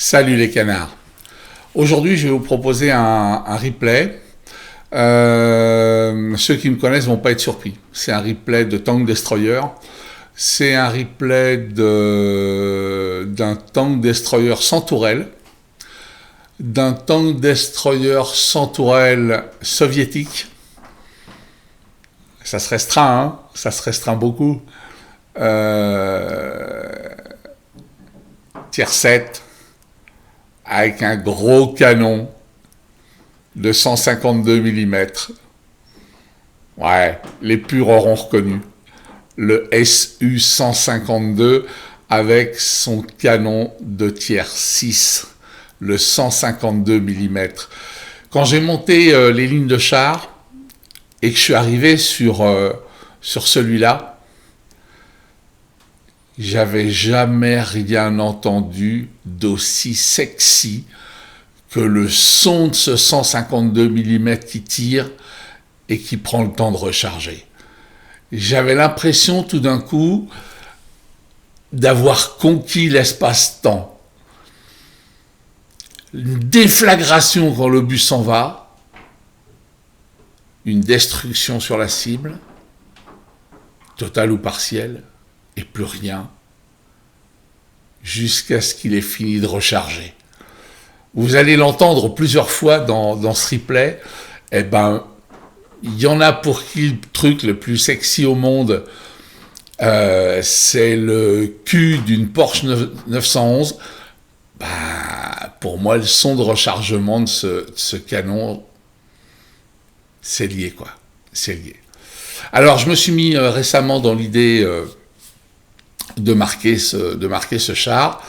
Salut les canards. Aujourd'hui, je vais vous proposer un replay. Ceux qui me connaissent vont pas être surpris. C'est un replay de Tank Destroyer. C'est un replay d'un Tank Destroyer sans tourelle. D'un Tank Destroyer sans tourelle soviétique. Ça se restreint, hein, ça se restreint beaucoup. Tier 7. Avec un gros canon de 152 mm. Ouais, les purs auront reconnu. Le SU-152 avec son canon de tiers 6, le 152 mm. Quand j'ai monté les lignes de char et que je suis arrivé sur celui-là, j'avais jamais rien entendu d'aussi sexy que le son de ce 152 mm qui tire et qui prend le temps de recharger. J'avais l'impression tout d'un coup d'avoir conquis l'espace-temps. Une déflagration quand l'obus s'en va, une destruction sur la cible, totale ou partielle, et plus rien, jusqu'à ce qu'il ait fini de recharger. Vous allez l'entendre plusieurs fois dans ce replay. Eh ben, il y en a pour qui le truc le plus sexy au monde, c'est le cul d'une Porsche 911. Bah, pour moi, le son de rechargement de ce canon, c'est lié, quoi. C'est lié. Alors, je me suis mis récemment dans l'idée de marquer ce char,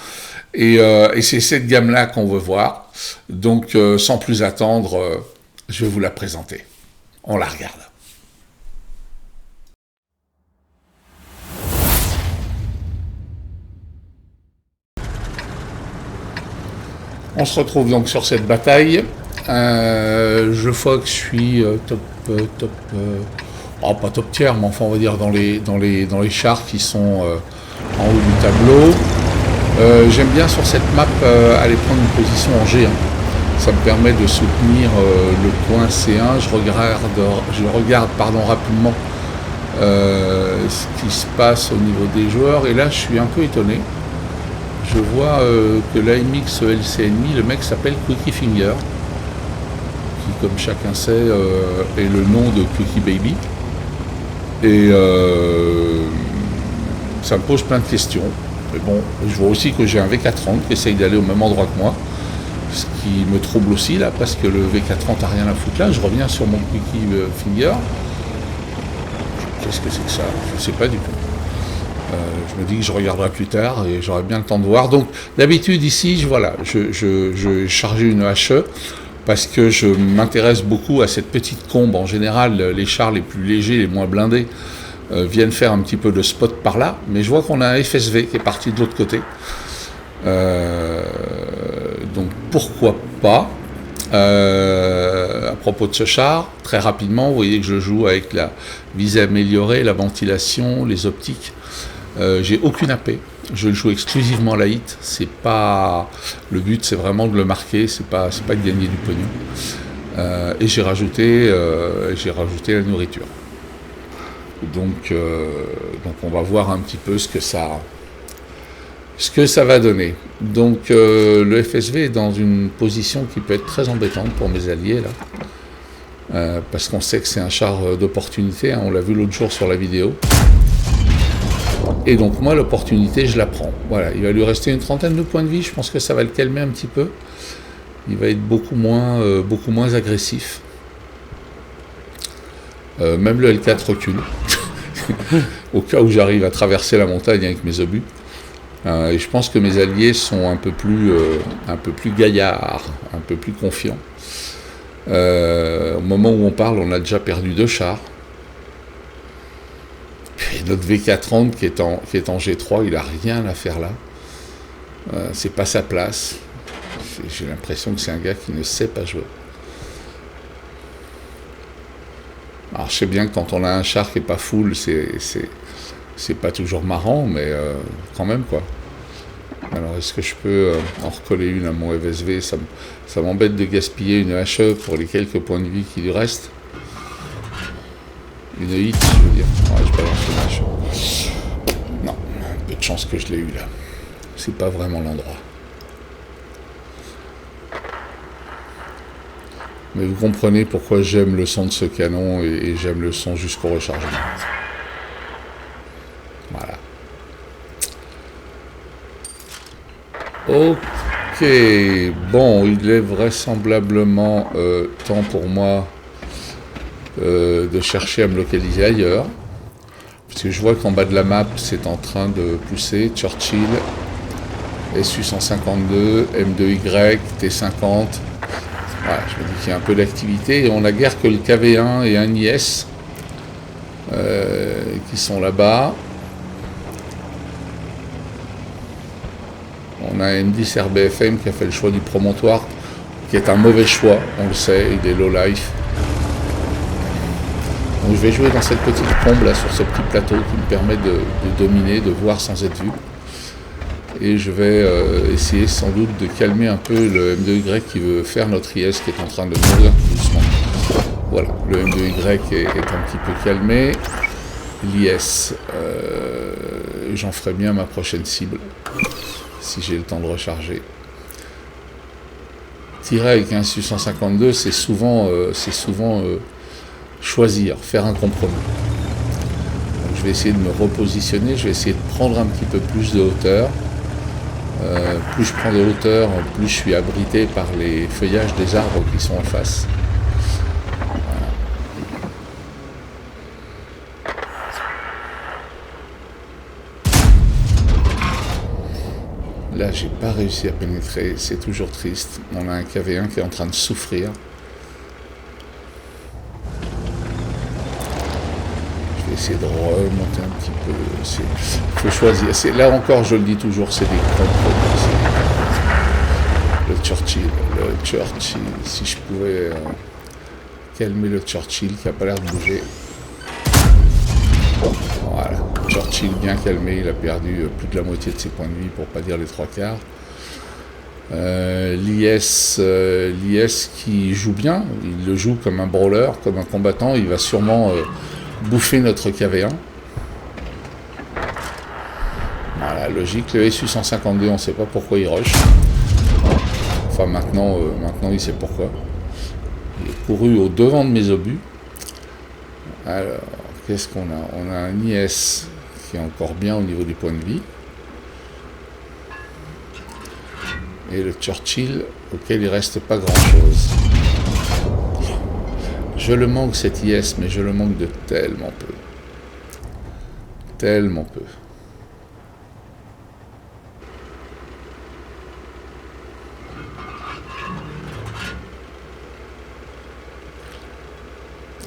et c'est cette gamme-là qu'on veut voir. Donc, sans plus attendre, je vais vous la présenter. On la regarde. On se retrouve donc sur cette bataille. Je vois que je suis pas top tier, mais enfin on va dire dans les chars qui sont en haut du tableau. J'aime bien sur cette map aller prendre une position en G1. Ça me permet de soutenir le point C1. Je regarde rapidement ce qui se passe au niveau des joueurs. Et là, je suis un peu étonné. Je vois que l'AMX LCNI, le mec s'appelle Quickie Finger, qui, comme chacun sait, est le nom de Quickie Baby. Et ça me pose plein de questions. Mais bon, je vois aussi que j'ai un V430 qui essaye d'aller au même endroit que moi, ce qui me trouble aussi là, parce que le V430 n'a rien à foutre là. Je reviens sur mon Quickie Finger. Qu'est-ce que c'est que ça? Je ne sais pas du tout. Je me dis que je regarderai plus tard et j'aurai bien le temps de voir. Donc d'habitude ici, je chargeais une HE parce que je m'intéresse beaucoup à cette petite combe. En général, les chars les plus légers, les moins blindés, viennent faire un petit peu de spot par là. Mais je vois qu'on a un FSV qui est parti de l'autre côté. Donc pourquoi pas. À propos de ce char, très rapidement, vous voyez que je joue avec la visée améliorée, la ventilation, les optiques. J'ai aucune AP, je le joue exclusivement à la hit. C'est pas le but, c'est vraiment de le marquer, c'est pas de gagner du pognon. Et j'ai rajouté la nourriture. Donc on va voir un petit peu ce que ça va donner. Donc le FSV est dans une position qui peut être très embêtante pour mes alliés là, parce qu'on sait que c'est un char d'opportunité, hein, on l'a vu l'autre jour sur la vidéo. Et donc moi l'opportunité je la prends. Voilà, il va lui rester une trentaine de points de vie, je pense que ça va le calmer un petit peu. Il va être beaucoup moins agressif. Même le L4 recule. Au cas où j'arrive à traverser la montagne avec mes obus. Et je pense que mes alliés sont un peu plus gaillards, un peu plus confiants. Au moment où on parle, on a déjà perdu 2 chars. Et notre V430 qui est en G3, il n'a rien à faire là. C'est pas sa place. J'ai l'impression que c'est un gars qui ne sait pas jouer. Alors je sais bien que quand on a un char qui n'est pas full, c'est pas toujours marrant, mais quand même quoi. Alors, est-ce que je peux en recoller une à mon FSV? Ça m'embête de gaspiller une HE pour les quelques points de vie qui lui restent. Une hit, je veux dire. Ouais, je balance une HE. Non, peu de chance que je l'ai eu là. C'est pas vraiment l'endroit. Mais vous comprenez pourquoi j'aime le son de ce canon et j'aime le son jusqu'au rechargement. Voilà. Ok, bon, il est vraisemblablement temps pour moi de chercher à me localiser ailleurs. Parce que je vois qu'en bas de la map, c'est en train de pousser. Churchill, SU-152, M2Y, T-50. Voilà, je me dis qu'il y a un peu d'activité. Et on n'a guère que le KV-1 et un IS qui sont là-bas. On a un M10 RBFM qui a fait le choix du promontoire, qui est un mauvais choix, on le sait, il est low life. Donc je vais jouer dans cette petite combe là, sur ce petit plateau qui me permet de dominer, de voir sans être vu. Et je vais essayer sans doute de calmer un peu le M2Y qui veut faire notre IS qui est en train de mourir tout doucement. Voilà, le M2Y est un petit peu calmé. L'IS, j'en ferai bien ma prochaine cible, si j'ai le temps de recharger. Tirer avec un Su-152, c'est souvent choisir, faire un compromis. Donc, je vais essayer de me repositionner, je vais essayer de prendre un petit peu plus de hauteur. Plus je prends de hauteur, plus je suis abrité par les feuillages des arbres qui sont en face. Là, j'ai pas réussi à pénétrer, c'est toujours triste. On a un KV-1 qui est en train de souffrir. Je vais essayer de remonter un petit peu. Il faut choisir. Là encore, je le dis toujours, c'est des compromis. Le Churchill, si je pouvais calmer le Churchill qui n'a pas l'air de bouger. Voilà, Churchill bien calmé, il a perdu plus de la moitié de ses points de vie, pour pas dire les trois quarts. L'IS qui joue bien, il le joue comme un brawler, comme un combattant, il va sûrement bouffer notre KV-1. Voilà, logique, le SU-152, on ne sait pas pourquoi il rush. Enfin maintenant il sait pourquoi. Il est couru au devant de mes obus. Alors, qu'est-ce qu'on a? On a un IS qui est encore bien au niveau des points de vie. Et le Churchill auquel il reste pas grand-chose. Je le manque cet IS, mais je le manque de tellement peu. Tellement peu.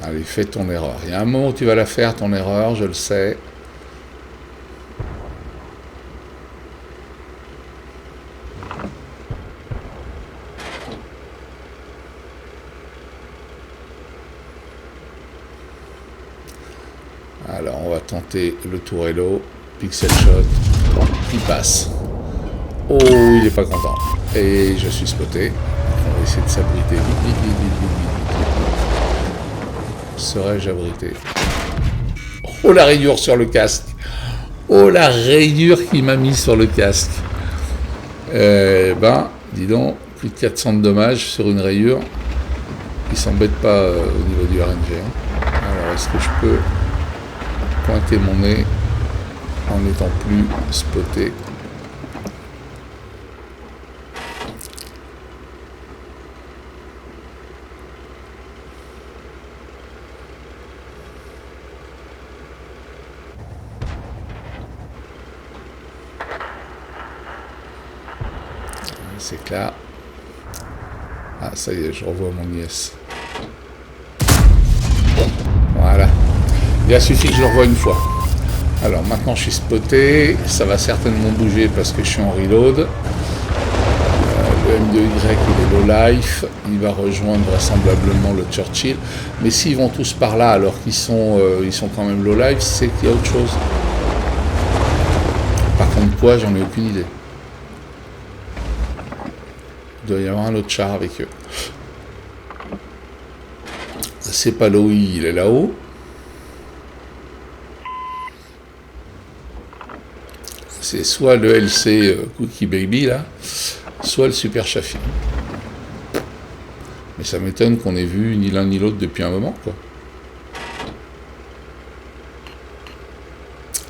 Allez, fais ton erreur. Il y a un moment où tu vas la faire, ton erreur, je le sais. Alors, on va tenter le tourello. Pixel shot. Il passe. Oh, il n'est pas content. Et je suis spoté. On va essayer de s'abriter. Vite. Serais-je abrité? Oh, la rayure sur le casque. Oh, la rayure qu'il m'a mis sur le casque. Dis donc, plus de 400 de dommages sur une rayure. Il s'embête pas au niveau du RNG. Hein. Alors, est-ce que je peux pointer mon nez en n'étant plus spoté? C'est clair. Ah, ça y est, je revois mon IS. Voilà. Il a suffi que je le revoie une fois. Alors maintenant je suis spoté. Ça va certainement bouger parce que je suis en reload. Le M2Y il est low life. Il va rejoindre vraisemblablement le Churchill. Mais s'ils vont tous par là alors qu'ils sont quand même low life, c'est qu'il y a autre chose. Par contre quoi, j'en ai aucune idée. Il doit y avoir un autre char avec eux. C'est pas Loï, il est là-haut. C'est soit le LC Cookie Baby, là, soit le Super Chaffee. Mais ça m'étonne qu'on ait vu ni l'un ni l'autre depuis un moment, quoi.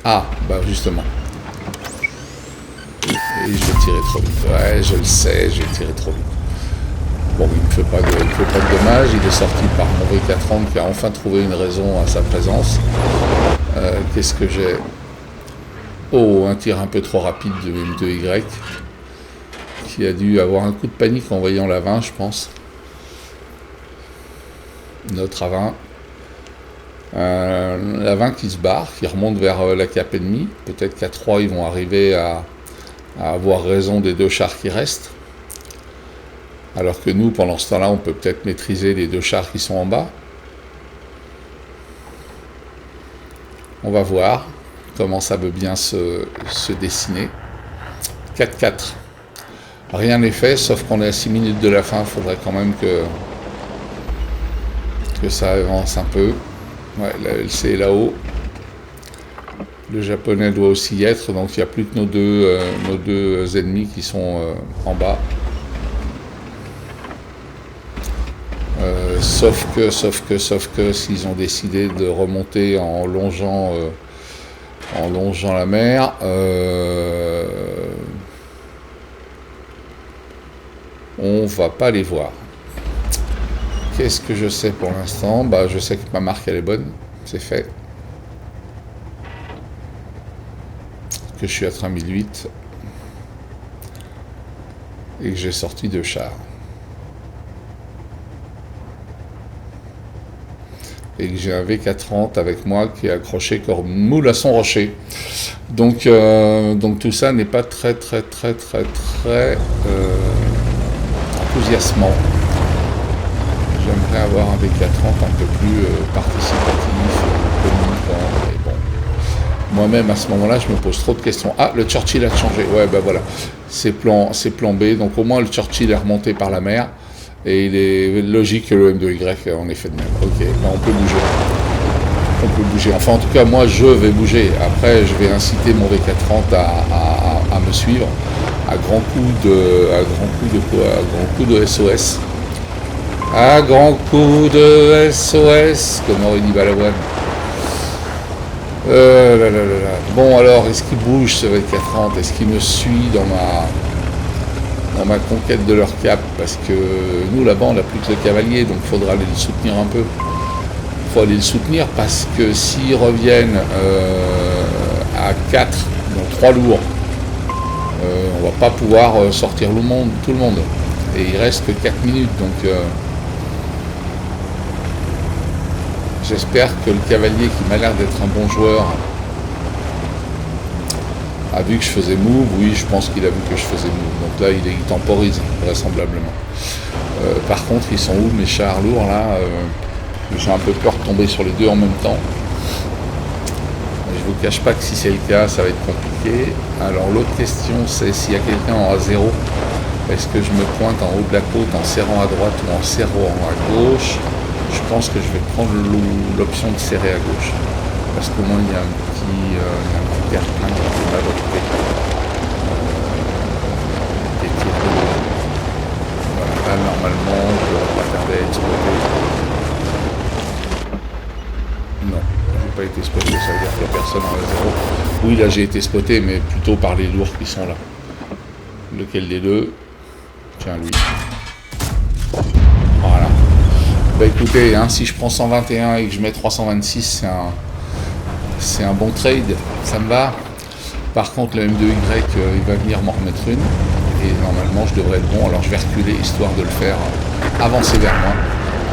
Ah, bah justement. Et je vais tirer trop vite. Ouais, je le sais, j'ai tiré trop vite. Bon, il ne fait pas de dommage. Il est sorti par mon V430 qui a enfin trouvé une raison à sa présence. Qu'est-ce que j'ai? Oh, un tir un peu trop rapide de M2Y. Qui a dû avoir un coup de panique en voyant la 20, je pense. Notre A20. La 20 qui se barre, qui remonte vers la cape ennemie. Peut-être qu'à 3, ils vont arriver à avoir raison des 2 chars qui restent. Alors que nous, pendant ce temps-là, on peut peut-être maîtriser les 2 chars qui sont en bas. On va voir comment ça veut bien se dessiner. 4-4. Rien n'est fait, sauf qu'on est à 6 minutes de la fin. Il faudrait quand même que ça avance un peu. Ouais, la LC est là-haut. Le japonais doit aussi y être, donc il n'y a plus que nos deux ennemis qui sont en bas. Sauf que s'ils ont décidé de remonter en longeant la mer, on va pas les voir. Qu'est-ce que je sais pour l'instant? Bah, je sais que ma marque elle est bonne, c'est fait. Que je suis à train 1008 et que j'ai sorti 2 chars. Et que j'ai un V430 avec moi qui est accroché comme moule à son rocher. Donc tout ça n'est pas très enthousiasmant. J'aimerais avoir un V430 un peu plus participatif, communicant, mais bon. Moi-même, à ce moment-là, je me pose trop de questions. Ah, le Churchill a changé. Ouais, ben voilà. C'est plan B. Donc au moins, le Churchill est remonté par la mer. Et il est logique que le M2Y en ait fait de même. Ok, ben on peut bouger. On peut bouger. Enfin, en tout cas, moi, je vais bouger. Après, je vais inciter mon V430 à me suivre. À grand coup de SOS. À grand coup de SOS, comme aurait dit Balavoine. Bon, alors, est-ce qu'il bouge ce V430? Est-ce qu'il me suit dans ma conquête de leur cap? Parce que nous, là-bas, on n'a plus que le cavalier, donc il faudra aller le soutenir un peu. Il faut aller le soutenir parce que s'ils reviennent à 4, donc 3 lourds, on va pas pouvoir sortir tout le monde. Et il reste que 4 minutes, donc j'espère que le cavalier, qui m'a l'air d'être un bon joueur, a vu que je faisais move. Oui, je pense qu'il a vu que je faisais move. Donc là, il temporise, vraisemblablement. Par contre, ils sont où mes chars lourds, là? J'ai un peu peur de tomber sur les 2 en même temps. Je vous cache pas que si c'est le cas, ça va être compliqué. Alors l'autre question, c'est s'il y a quelqu'un en A0, est-ce que je me pointe en haut de la côte en serrant à droite ou en serrant à gauche? Je pense que je vais prendre l'option de serrer à gauche. Parce qu'au moins il y a un petit terre-plein qui va adopter. Des tirs de l'eau. Voilà, là normalement je ne devrais pas tarder à être spoté. Non, je n'ai pas été spoté, ça veut dire qu'il n'y a personne en A0. Oui, là j'ai été spoté, mais plutôt par les lourds qui sont là. Lequel des deux? Tiens, lui. Voilà. Bah écoutez, hein, si je prends 121 et que je mets 326, c'est un bon trade, ça me va. Par contre, le M2Y, il va venir m'en remettre une. Et normalement, je devrais être bon. Alors, je vais reculer, histoire de le faire avancer vers moi.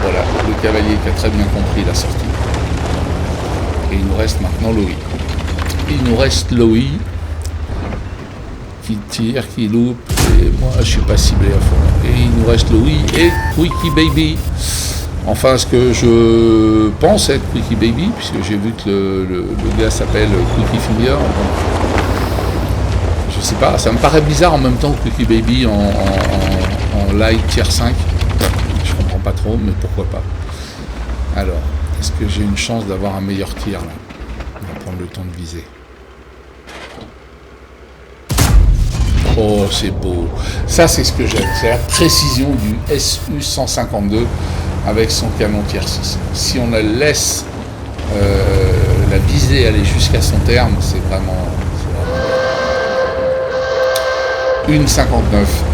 Voilà, le cavalier qui a très bien compris la sortie. Et il nous reste maintenant Loï. Il nous reste Loï qui tire, qui loupe. Et moi, je suis pas ciblé à fond. Et il nous reste Loï et Quickie Baby. Enfin, ce que je pense être Quickie Baby, puisque j'ai vu que le gars s'appelle Quickie Finger. Donc, je sais pas, ça me paraît bizarre en même temps que Quickie Baby en en light tier 5. Je comprends pas trop, mais pourquoi pas. Alors, est-ce que j'ai une chance d'avoir un meilleur tir là? On va prendre le temps de viser. Oh, c'est beau. Ça, c'est ce que j'aime. C'est la précision du SU-152 avec son canon tier 6. Si on la laisse la visée aller jusqu'à son terme, c'est vraiment... Une 59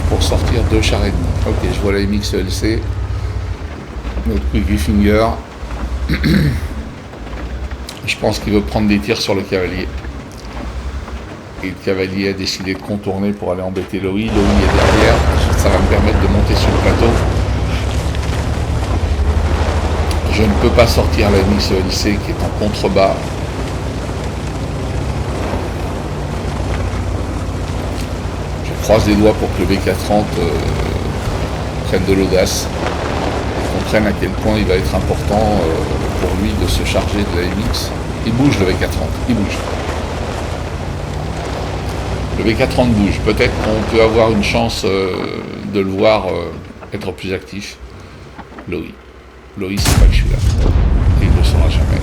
pour sortir 2 chars et demi. Ok, je vois la MX ELC. Notre Quickie Finger. Je pense qu'il veut prendre des tirs sur le cavalier. Et le cavalier a décidé de contourner pour aller embêter Loï. Loï est derrière. Ça va me permettre de monter sur le plateau. Je ne peux pas sortir la MX ELC qui est en contrebas. Je croise les doigts pour que le V430 prenne de l'audace. Comprenne à quel point il va être important pour lui de se charger de la MX. Il bouge le V430, il bouge. Le V430 bouge. Peut-être qu'on peut avoir une chance de le voir être plus actif. Loï. Loï, c'est pas que je suis là. Et il ne le saura jamais.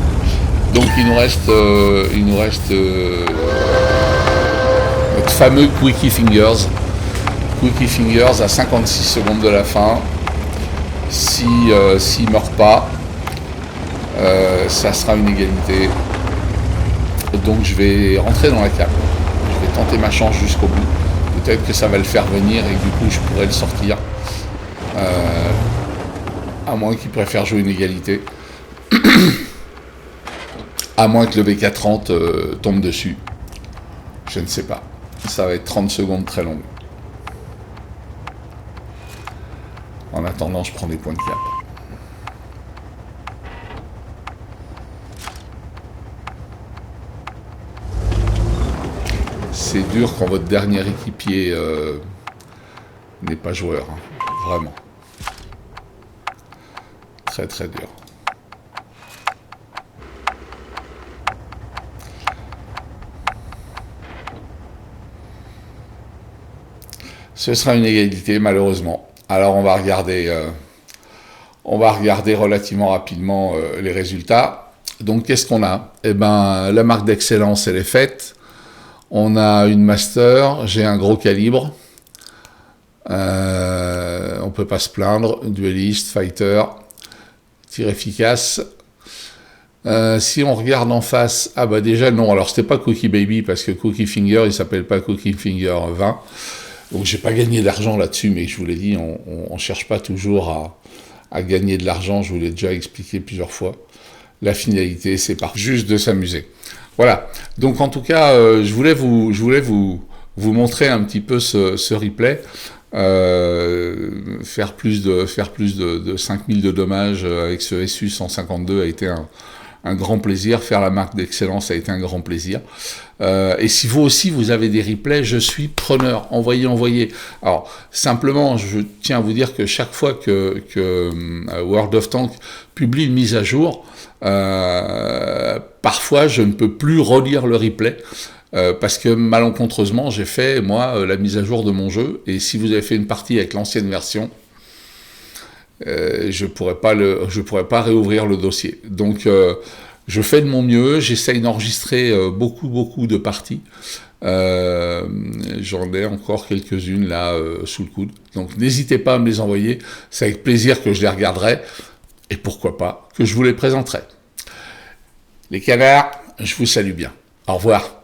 Donc il nous reste notre fameux Quickie Fingers. Quickie Fingers à 56 secondes de la fin. S'il ne meurt pas, ça sera une égalité. Donc je vais rentrer dans la cave. Je vais tenter ma chance jusqu'au bout. Peut-être que ça va le faire venir et que du coup je pourrais le sortir. À moins qu'il préfère jouer une égalité. À moins que le V430 tombe dessus. Je ne sais pas. Ça va être 30 secondes très longues. En attendant, je prends des points de cap. C'est dur quand votre dernier équipier n'est pas joueur. Hein. Vraiment. Très très dur. Ce sera une égalité, malheureusement. Alors on va regarder relativement rapidement les résultats. Donc qu'est-ce qu'on a? Eh ben, la marque d'excellence, elle est faite. On a une master, j'ai un gros calibre. On peut pas se plaindre. Dueliste, fighter, tir efficace. Si on regarde en face, ah bah déjà non, alors c'était pas Cookie Baby parce que Cookie Finger, il s'appelle pas Cookie Finger 20. Donc j'ai pas gagné d'argent là-dessus, mais je vous l'ai dit, on cherche pas toujours à gagner de l'argent, je vous l'ai déjà expliqué plusieurs fois. La finalité, c'est juste de s'amuser. Voilà, donc en tout cas, je voulais vous montrer un petit peu ce replay, faire plus de 5000 de dommages avec ce SU-152 a été un grand plaisir, faire la marque d'excellence a été un grand plaisir. Et si vous aussi vous avez des replays, je suis preneur. Envoyez. Alors simplement, je tiens à vous dire que chaque fois que World of Tanks publie une mise à jour, parfois je ne peux plus relire le replay. Parce que malencontreusement j'ai fait moi la mise à jour de mon jeu, et si vous avez fait une partie avec l'ancienne version, je pourrais pas réouvrir le dossier. Donc je fais de mon mieux, j'essaye d'enregistrer beaucoup de parties. J'en ai encore quelques-unes là sous le coude. Donc n'hésitez pas à me les envoyer, c'est avec plaisir que je les regarderai, et pourquoi pas que je vous les présenterai. Les canards, je vous salue bien. Au revoir.